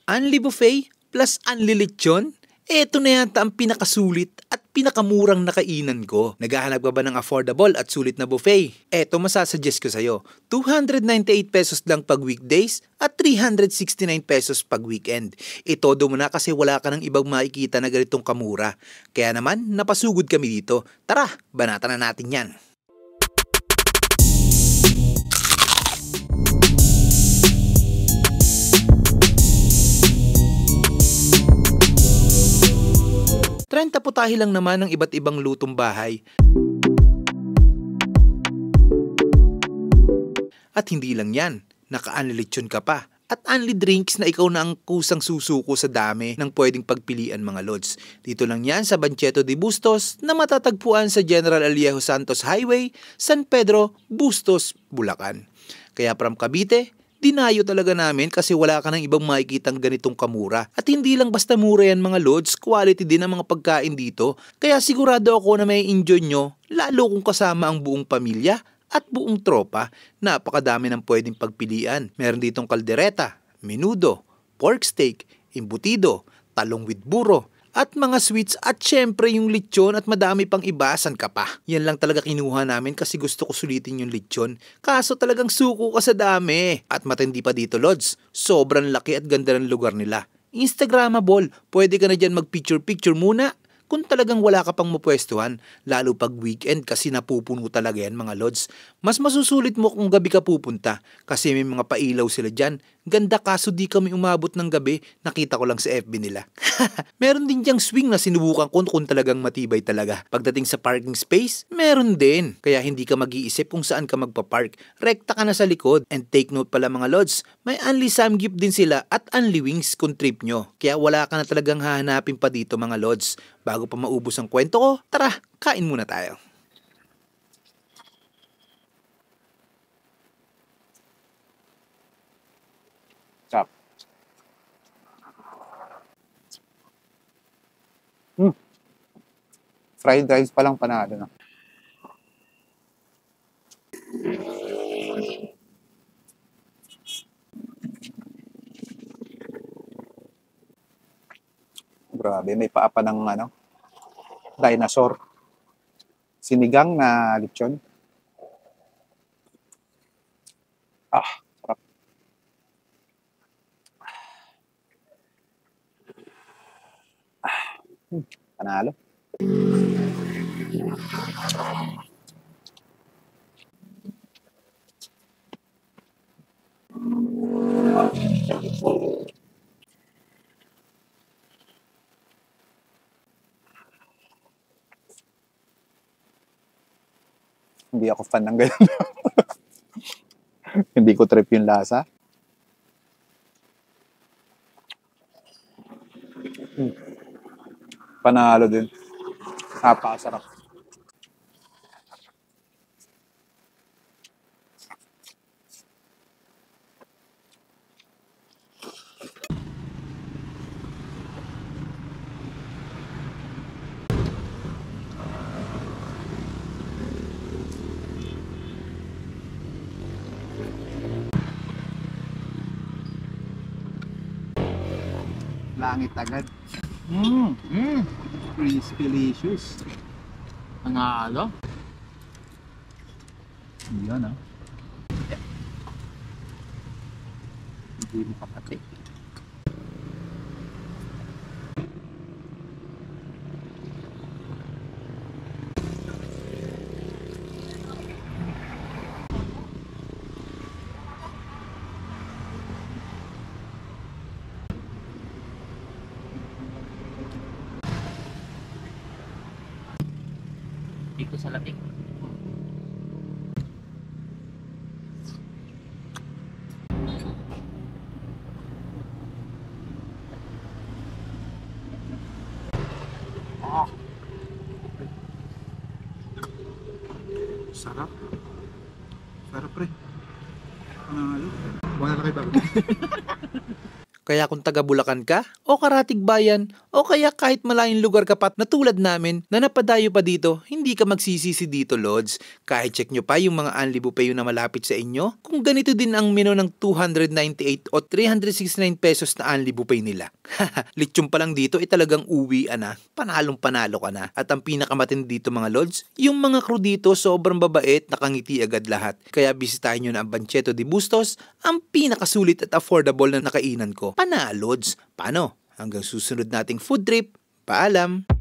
Unli buffet plus unli lechon? Eto na yata ang pinakasulit at pinakamurang nakainan ko. Naghahanap ka ba ng affordable at sulit na buffet? Eto masasuggest ko sa'yo. 298 pesos lang pag weekdays at 369 pesos pag weekend. Itodo mo na kasi wala ka ng ibang makikita na ganitong kamura. Kaya naman, napasugod kami dito. Tara, banatan na natin yan. Trenta putahe lang naman ng iba't ibang lutong bahay. At hindi lang yan, naka-unli lechon ka pa. At unli drinks na ikaw na ang kusang susuko sa dami ng pwedeng pagpilian mga lods. Dito lang yan sa Banchetto de Bustos na matatagpuan sa General Alejo Santos Highway, San Pedro, Bustos, Bulacan. Kaya from Cavite, dinayo talaga namin kasi wala ka ng ibang makikitang ganitong kamura. At hindi lang basta mura yan mga lods, quality din ang mga pagkain dito. Kaya sigurado ako na may enjoy nyo, lalo kung kasama ang buong pamilya at buong tropa. Napakadami ng pwedeng pagpilian. Meron ditong kaldereta, menudo, pork steak, embutido, talong with buro, at mga sweets at syempre yung lechon at madami pang iba, san ka pa. Yan lang talaga kinuha namin kasi gusto ko sulitin yung lechon. Kaso talagang suko ka sa dami. At matindi pa dito lods, sobrang laki at ganda ng lugar nila. Instagramable, pwede ka na dyan mag-picture muna. Kung talagang wala ka pang mapwestuhan, lalo pag weekend kasi napupuno talaga yan mga lods. Mas masusulit mo kung gabi ka pupunta kasi may mga pailaw sila dyan. Ganda kaso di kami umabot ng gabi, nakita ko lang sa FB nila. Meron din diyang swing na sinubukan ko kung talagang matibay talaga. Pagdating sa parking space, meron din. Kaya hindi ka mag-iisip kung saan ka magpapark. Rekta ka na sa likod. And take note pala mga lods, may unli samgyup din sila at unli wings kung trip nyo. Kaya wala ka na talagang hahanapin pa dito mga lods. Bago pa maubos ang kwento ko, tara, kain muna tayo. Chop. Fried rice pa lang panalo na. Grabe, may paa pa ng dinosaur. Sinigang na lechon. Sarap. Panalo. Hindi ako fan ng ganyan. Hindi ko trip yung lasa. Panalo din. Napakasarap. Langit agad. Crispy-licious. Panalo. Yan Hindi mo kapatid. Dito sa latik. Sarap. Sarap pre. Panalo. Buwan na kayo bago. Kaya kung taga Bulacan ka o Karatig Bayan o kaya kahit malayong lugar ka pa na tulad namin na napadayo pa dito, hindi ka magsisisi dito, Lods. Kahit check nyo pa yung mga Unli Buffet na malapit sa inyo, kung ganito din ang menu ng 298 o 369 pesos na Unli Buffet nila. Lechon pa lang dito talagang uwian na, panalong panalo ka na. At ang pinakamatindi dito mga Lods, yung mga crew dito sobrang babait, nakangiti agad lahat. Kaya bisitahin nyo na ang Banchetto de Bustos, ang pinakasulit at affordable na nakainan ko. Panalods! Paano? Hanggang susunod nating food trip. Paalam!